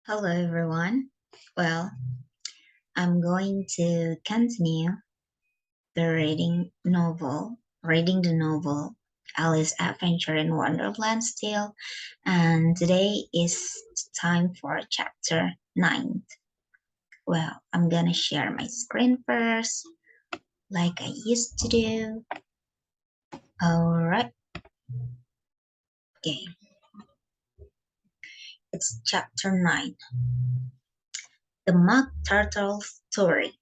Hello, everyone. Well, I'm going to continue reading the novel Alice Adventure in Wonderland still, and today is time for chapter 9. Well, I'm gonna share my screen first, like I used to do. Alright, okay, it's chapter 9 The Mock Turtle Story.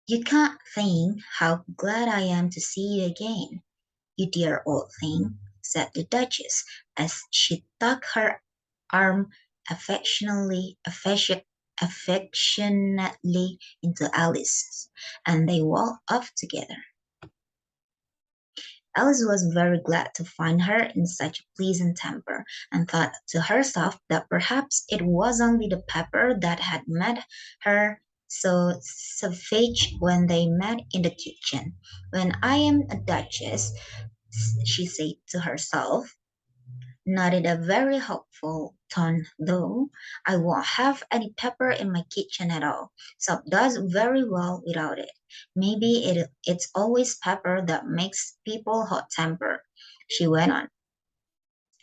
You can't think how glad I am to see you again. "You dear old thing," said the Duchess, as she tucked her arm affectionately into Alice's, and they walked off together. Alice was very glad to find her in such a pleasant temper, and thought to herself that perhaps it was only the pepper that had made her so savage when they met in the kitchen. "When I am a duchess," she said to herself, not in a very hopeful tone though, "I won't have any pepper in my kitchen at all. Salt does very well without it. Maybe it's always pepper that makes people hot-tempered," she went on,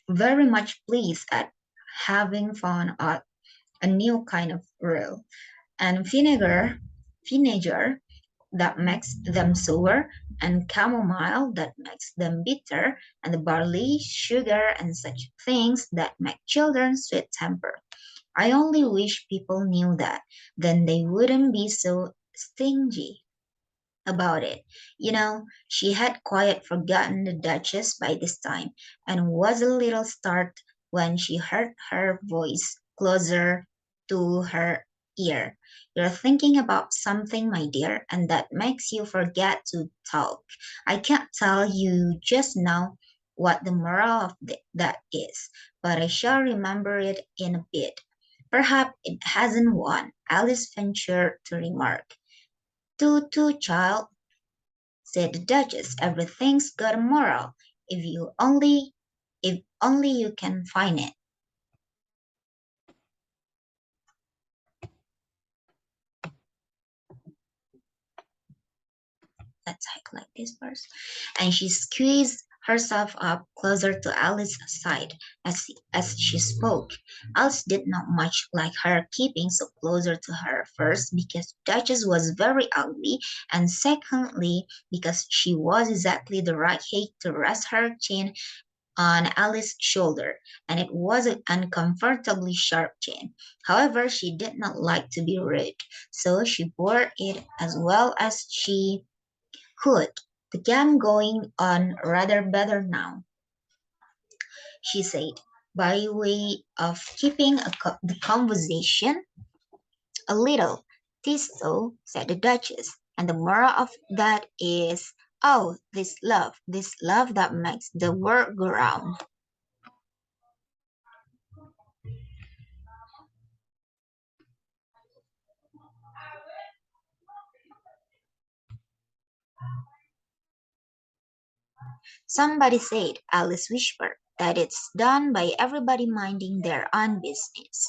very much pleased at having found out a new kind of rule. "And vinegar that makes them sour, and chamomile that makes them bitter, and the barley, sugar, and such things that make children sweet-tempered. I only wish people knew that, then they wouldn't be so stingy about it." She had quite forgotten the Duchess by this time, and was a little startled when she heard her voice closer to her ear. "You're thinking about something, my dear, and that makes you forget to talk. I can't tell you just now what the moral of that is, but I shall remember it in a bit." "Perhaps it hasn't one," Alice ventured to remark. "Too, too, child," said the Duchess. "Everything's got a moral, if only you can find it." Let's highlight this first. And she squeezed herself up closer to Alice's side as she spoke. Alice did not much like her keeping so closer to her, first because the Duchess was very ugly, and secondly because she was exactly the right height to rest her chin on Alice's shoulder, and it was an uncomfortably sharp chin. However, she did not like to be rude, so she bore it as well as she could. "The game going on rather better now," she said, by way of keeping the conversation a little. "'Tis so," said the Duchess, "and the moral of that is, oh, this love that makes the world go round." "Somebody said," Alice whispered, "that it's done by everybody minding their own business."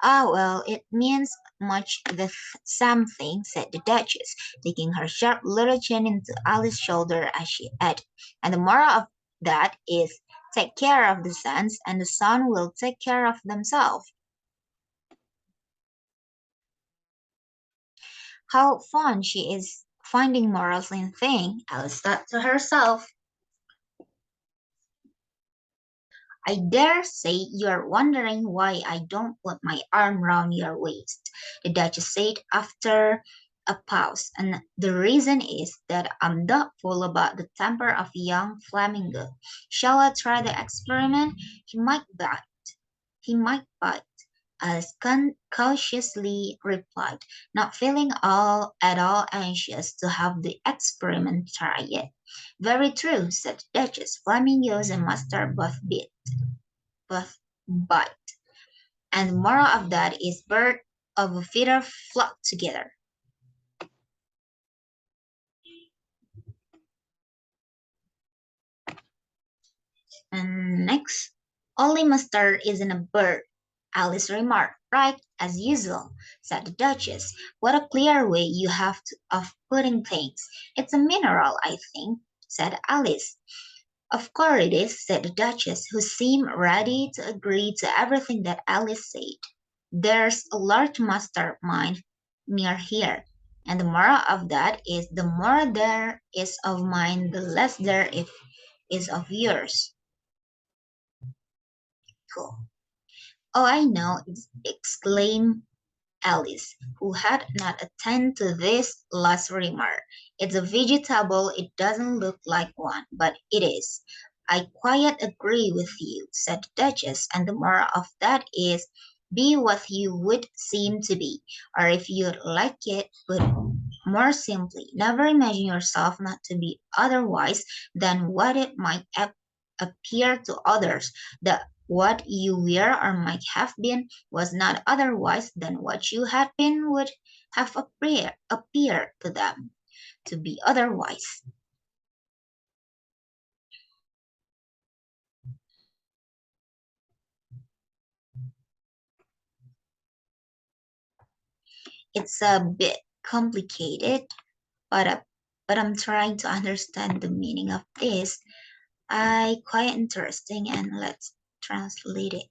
"Ah, well, it means much the same thing," said the Duchess, taking her sharp little chin into Alice's shoulder as she added, "and the moral of that is, take care of the sons, and the sons will take care of themselves." "How fond she is finding morals in things," Alice thought to herself. "I dare say you're wondering why I don't put my arm round your waist," the Duchess said after a pause, "and the reason is that I'm doubtful about the temper of a young flamingo. Shall I try the experiment? He might bite. He might bite." Alice cautiously replied, not feeling at all anxious to have the experiment tried. "Very true," said the Duchess. "Flamingos and mustard both bite. And the moral of that is, birds of a feather flock together." And next, "only mustard isn't a bird," Alice remarked, Right, as usual, said the Duchess. What a clear way you have of putting things. It's a mineral, I think, said Alice. Of course it is, said the Duchess, who seemed ready to agree to everything that Alice said. There's a large master mine near here, and the moral of that is the more there is of mine, the less is of yours. Cool. Oh, I know, exclaimed Alice, who had not attended to this last remark. It's a vegetable, it doesn't look like one, but it is. I quite agree with you, said the Duchess, and the moral of that is be what you would seem to be, or if you'd like it, put more simply, never imagine yourself not to be otherwise than what it might appear to others. That what you were or might have been was not otherwise than what you had been would have appeared to them to be otherwise. It's a bit complicated, but uh, but I'm trying to understand the meaning of this. I quite interesting, and let's translate it.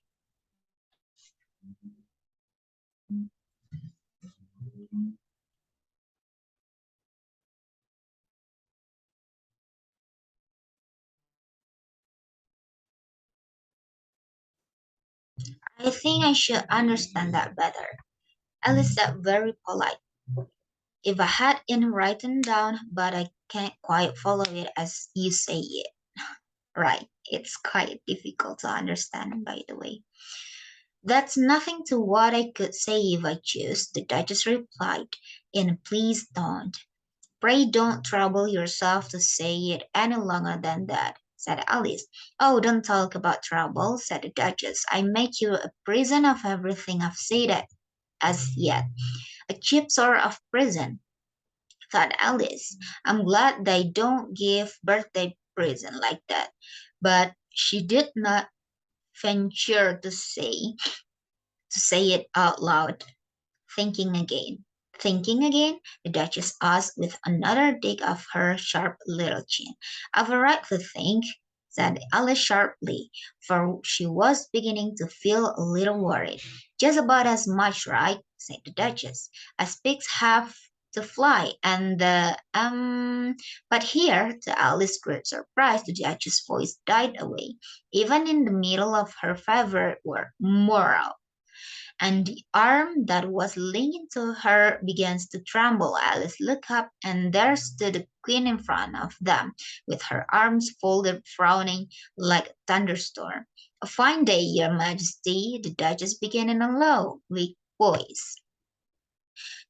I think I should understand that better. Alice said very polite. If I had it written down, but I can't quite follow it as you say it. Right, it's quite difficult to understand, by the way. That's nothing to what I could say if I choose, the Duchess replied, in a pleased tone. Pray don't trouble yourself to say it any longer than that, said Alice. Oh, don't talk about trouble, said the Duchess. I make you a prison of everything I've said as yet. A cheap sort of prison, thought Alice. I'm glad they don't give birthday present like that. But she did not venture to say it out loud. Thinking again. Thinking again? The Duchess asked with another dig of her sharp little chin. I've a right to think, said Alice sharply, for she was beginning to feel a little worried. Just about as much right, said the Duchess, as pigs have to fly, and but here, to Alice's great surprise, the Duchess's voice died away, even in the middle of her favorite word, moral, and the arm that was linked to her began to tremble. Alice looked up, and there stood the queen in front of them, with her arms folded, frowning like a thunderstorm. A fine day, your majesty, the duchess began in a low, weak voice.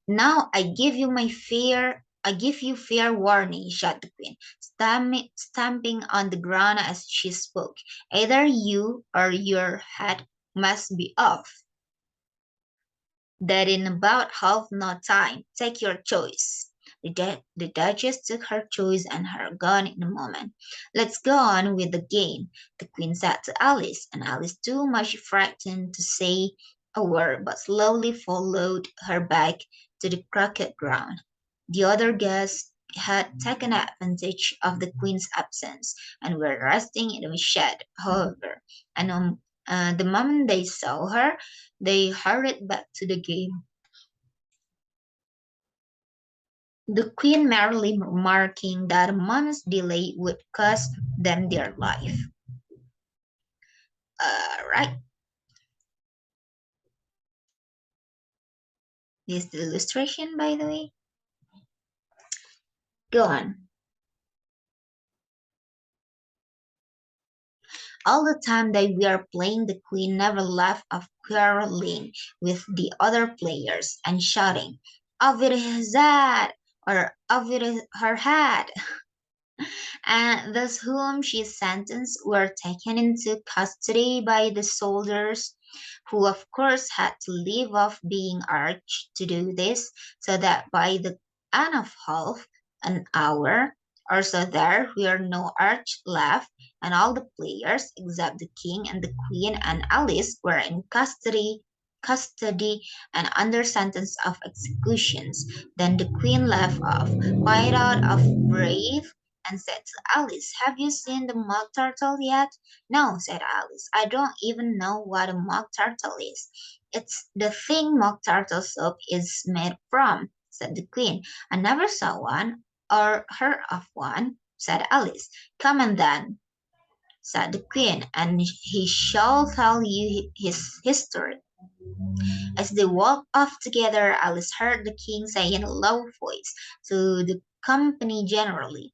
Now I give you fair warning, shouted the queen, stamping on the ground as she spoke. Either you or your head must be off, that in about half no time. Take your choice. The Duchess took her choice and her gun in a moment. Let's go on with the game, the Queen said to Alice, and Alice, too much frightened to say a word, but slowly followed her back to the croquet ground. The other guests had taken advantage of the Queen's absence and were resting in the shed, however, and the moment they saw her, they hurried back to the game, the queen merely remarking that a moment's delay would cost them their life. Right, this is the illustration, by the way. Go on. All the time they were playing, the queen never left off quarreling with the other players and shouting, "Off with his head!" or "Off with her head!" And those whom she sentenced were taken into custody by the soldiers, who of course had to leave off being urged to do this, so that by the end of half an hour or so there were no urge left, and all the players except the king and the queen and Alice were in custody custody and under sentence of executions. Then the queen left off, quite out of breath, and said to Alice, "Have you seen the mock turtle yet?" "No," said Alice. "I don't even know what a mock turtle is." "It's the thing mock turtle soup is made from," said the queen. "I never saw one or heard of one," said Alice. "Come on then," said the queen, "and he shall tell you his history." As they walked off together, Alice heard the king say in a low voice to the company generally,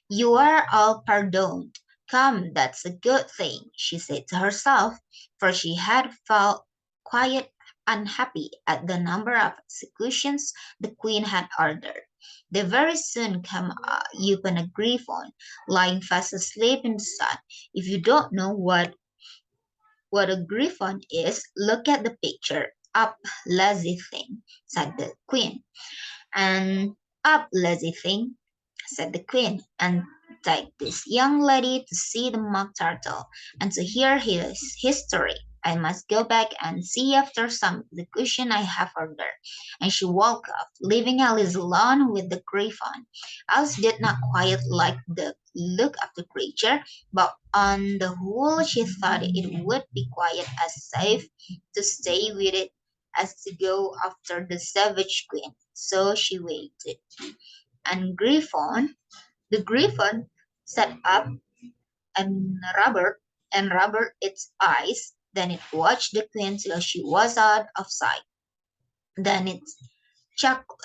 "You are all pardoned. Come, that's a good thing," she said to herself, for she had felt quite unhappy at the number of executions the queen had ordered. They very soon came upon a griffon lying fast asleep in the sun. If you don't know what a griffon is, look at the picture. "Up, lazy thing," said the queen. And "Up, lazy thing," said the queen, "and take this young lady to see the mock turtle, and to hear his history. I must go back and see after some execution I have ordered." And she walked off, leaving Alice alone with the griffon. Alice did not quite like the look of the creature, but on the whole she thought it would be quite as safe to stay with it as to go after the savage queen. So she waited. And the griffin sat up and rubbed its eyes. Then it watched the queen till she was out of sight. Then it chuckled,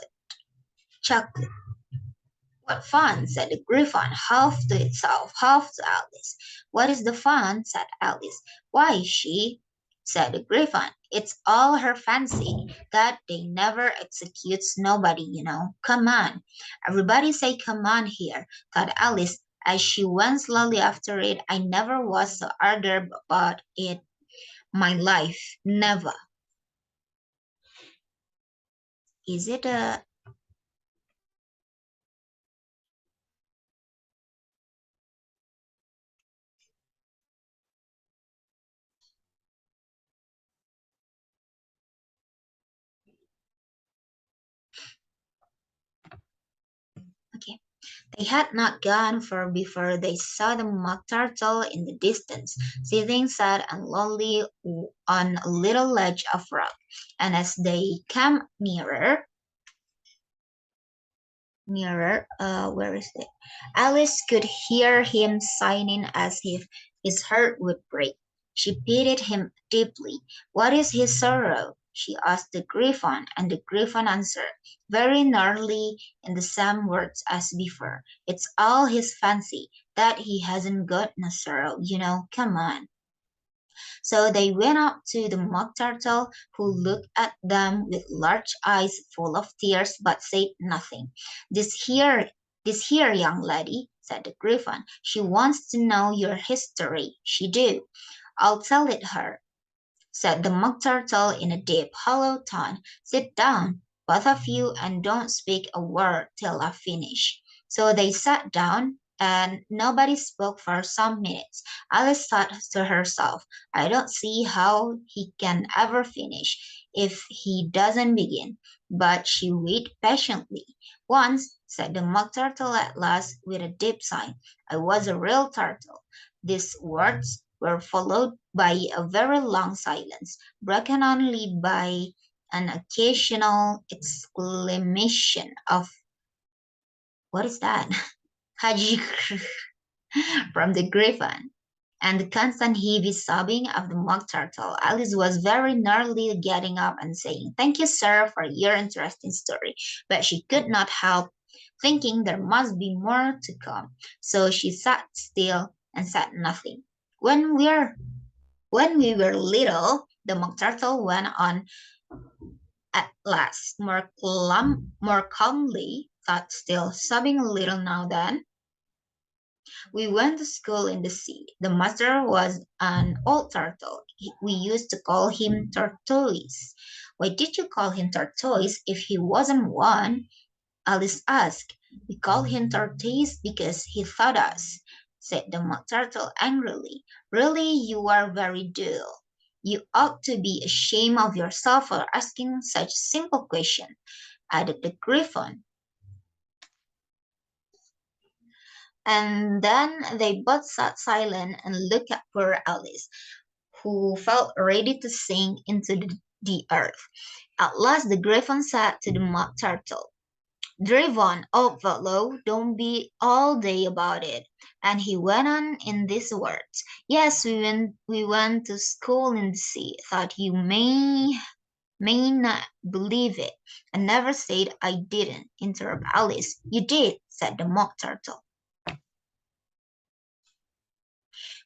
chuckled. "What fun!" said the griffin, half to itself, half to Alice. "What is the fun?" said Alice. "Why, she," said the griffin. "It's all her fancy, that they never executes nobody, you know. Come on." "Everybody say come on here," thought Alice, as she went slowly after it. "I never was so eager about it my life. Never." Is it a okay? They had not gone far before they saw the mock turtle in the distance, sitting sad and lonely on a little ledge of rock. And as they came nearer, where is it? Alice could hear him sighing as if his heart would break. She pitied him deeply. "What is his sorrow?" she asked the griffin, and the griffin answered, very nearly in the same words as before, "It's all his fancy, that he hasn't got no sorrow, you know. Come on." So they went up to the mock turtle, who looked at them with large eyes full of tears, but said nothing. This here young lady," said the griffin. "She wants to know your history. She do." "I'll tell it her," said the mock turtle in a deep, hollow tone. "Sit down, both of you, and don't speak a word till I finish." So they sat down, and nobody spoke for some minutes. Alice thought to herself, "I don't see how he can ever finish if he doesn't begin." But she waited patiently. "Once," said the mock turtle at last with a deep sigh, "I was a real turtle." These words were followed by a very long silence, broken only by an occasional exclamation of "What is that?" Haji from the griffin, and the constant heavy sobbing of the mock turtle. Alice was very nearly getting up and saying, "Thank you, sir, for your interesting story," but she could not help thinking there must be more to come. So she sat still and said nothing. When we were little," the mock turtle went on at last, more calmly, but still sobbing a little now then. "We went to school in the sea. The master was an old turtle. We used to call him Tortoise." "Why did you call him Tortoise if he wasn't one?" Alice asked. "We called him Tortoise because he taught us," said the mock turtle angrily. "Really, you are very dull." You ought to be ashamed of yourself for asking such a simple question, added the Griffin. And then they both sat silent and looked at poor Alice, who felt ready to sink into the earth. At last the Griffin said to the Mock Turtle, "Drive on, old fellow, don't be all day about it." And he went on in these words, "Yes, we went to school in the sea. Thought you may not believe it. I never said I didn't," interrupted Alice. "You did," said the Mock Turtle.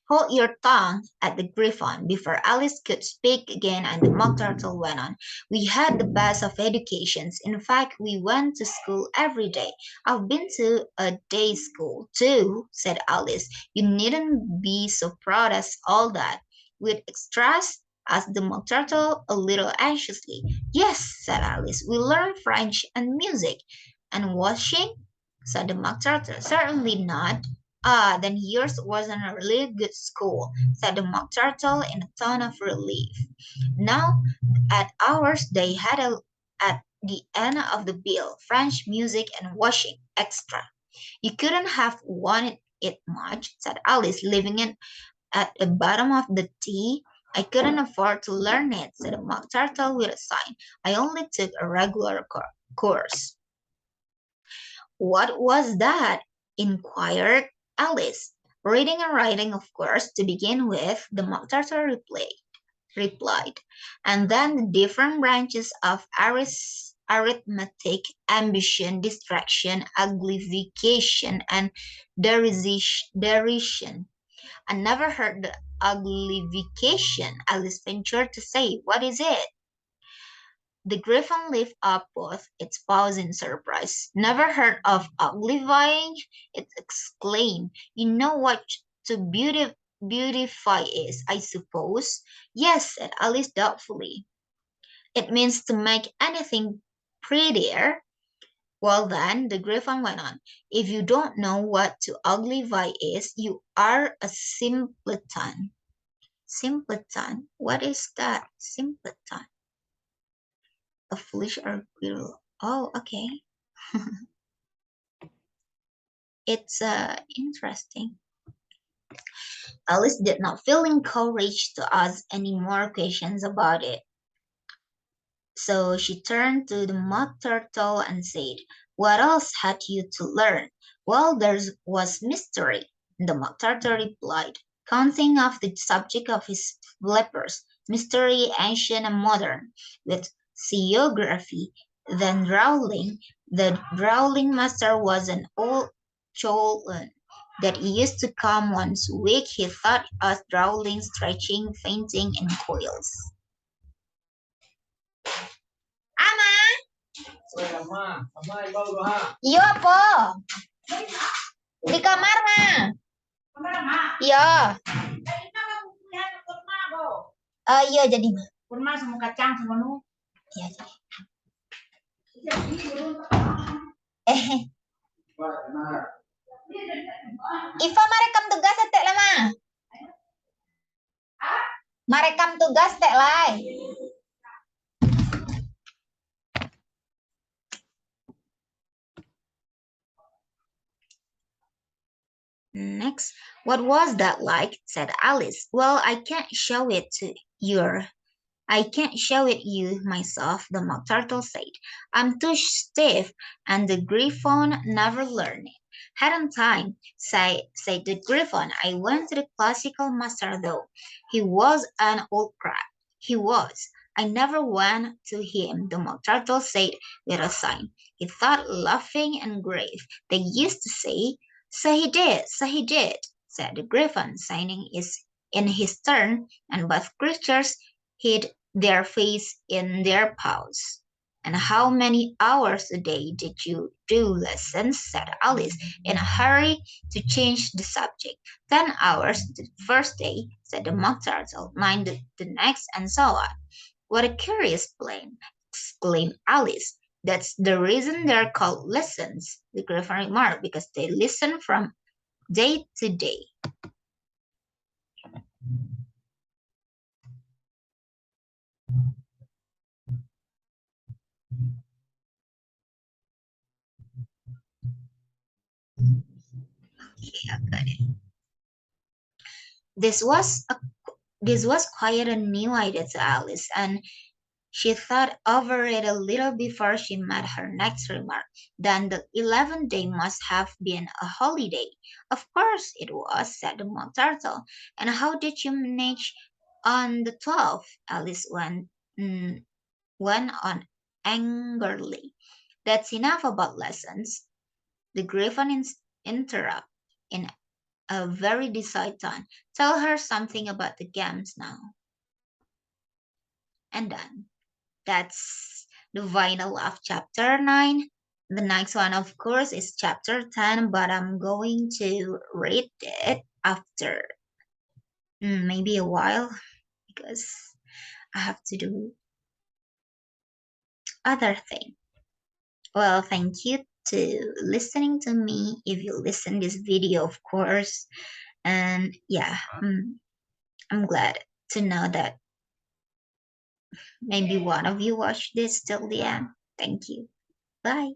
"Hold your tongue," at the Griffin, before Alice could speak again, and the Mock Turtle went on. "We had the best of educations. In fact, we went to school every day. I've been to a day school, too," said Alice. "You needn't be so proud as all that." "With extras?" asked the Mock Turtle a little anxiously. "Yes," said Alice. "We learn French and music." "And washing?" said the Mock Turtle. "Certainly not." "Ah, then yours wasn't a really good school," said the Mock Turtle in a tone of relief. Now, at ours they had at the end of the bill French music and washing extra. "You couldn't have wanted it much," said Alice, leaving it at the bottom of the tea. "I couldn't afford to learn it," said the Mock Turtle with a sigh. "I only took a regular course." "What was that?" inquired Alice. "Reading and writing, of course, to begin with," the Mock Turtle replied. "And then the different branches of arithmetic, ambition, distraction, uglification, and derision." "I never heard the uglification," Alice ventured to say. "What is it?" The Griffin lifted up both its paws in surprise. "Never heard of uglifying?" it exclaimed. "You know what to beautify is, I suppose." "Yes," said Alice doubtfully. "It means to make anything prettier." "Well then," the Griffin went on, "if you don't know what to uglify is, you are a simpleton." "Simpleton? What is that? Simpleton?" "A foolish or girl." "Oh, okay." It's interesting. Alice did not feel encouraged to ask any more questions about it. So she turned to the Mock Turtle and said, "What else had you to learn?" "Well, there was mystery," the Mock Turtle replied, counting off the subject of his flippers. "Mystery, ancient and modern, with geography, then drawling. The drawling master was an old Cholon that used to come once a week. He taught us drawling, stretching, fainting, and coils." "Ama, iya apa? Di kamar mah. Iya. Iya jadi mah. Kurma sama kacang sama nu. Iya jadi. Iva marekam tugas tek lama. Marekam tugas tek lai. "Next, what was that like?" said Alice. "Well, I can't show it you myself," the Mock Turtle said. "I'm too stiff, and the Griffon never learned it." "Hadn't time," said the Griffon. "I went to the classical master, though. He was an old crab. He was. I never went to him," the Mock Turtle said with a sigh. He thought, laughing and grave. "They used to say, 'So he did, so he did,'" said the Griffon, signing in his turn, and both creatures hid their face in their paws. "And how many hours a day did you do lessons?" said Alice, in a hurry to change the subject. "10 hours the first day," said the Mock Turtle. "9 the next, and so on." "What a curious plan!" exclaimed Alice. "That's the reason they're called lessons," the Griffin remarked, "because they listen from day to day." Yeah, got it. This was a, this was quite a new idea to Alice, and she thought over it a little before she made her next remark. Then the 11th day must have been a holiday. Of course it was, said the Mock Turtle. And how did you manage on the 12th? Alice went on angrily. That's enough about lessons. The Griffin interrupted in a very decided tone. Tell her something about the games now. And done. That's the final of chapter 9. The next one, of course, is chapter 10, but I'm going to read it after maybe a while because I have to do other things. Well, thank you to listening to me if you listen this video, of course. And yeah, I'm glad to know that maybe one of you watched this till the end. Thank you. Bye.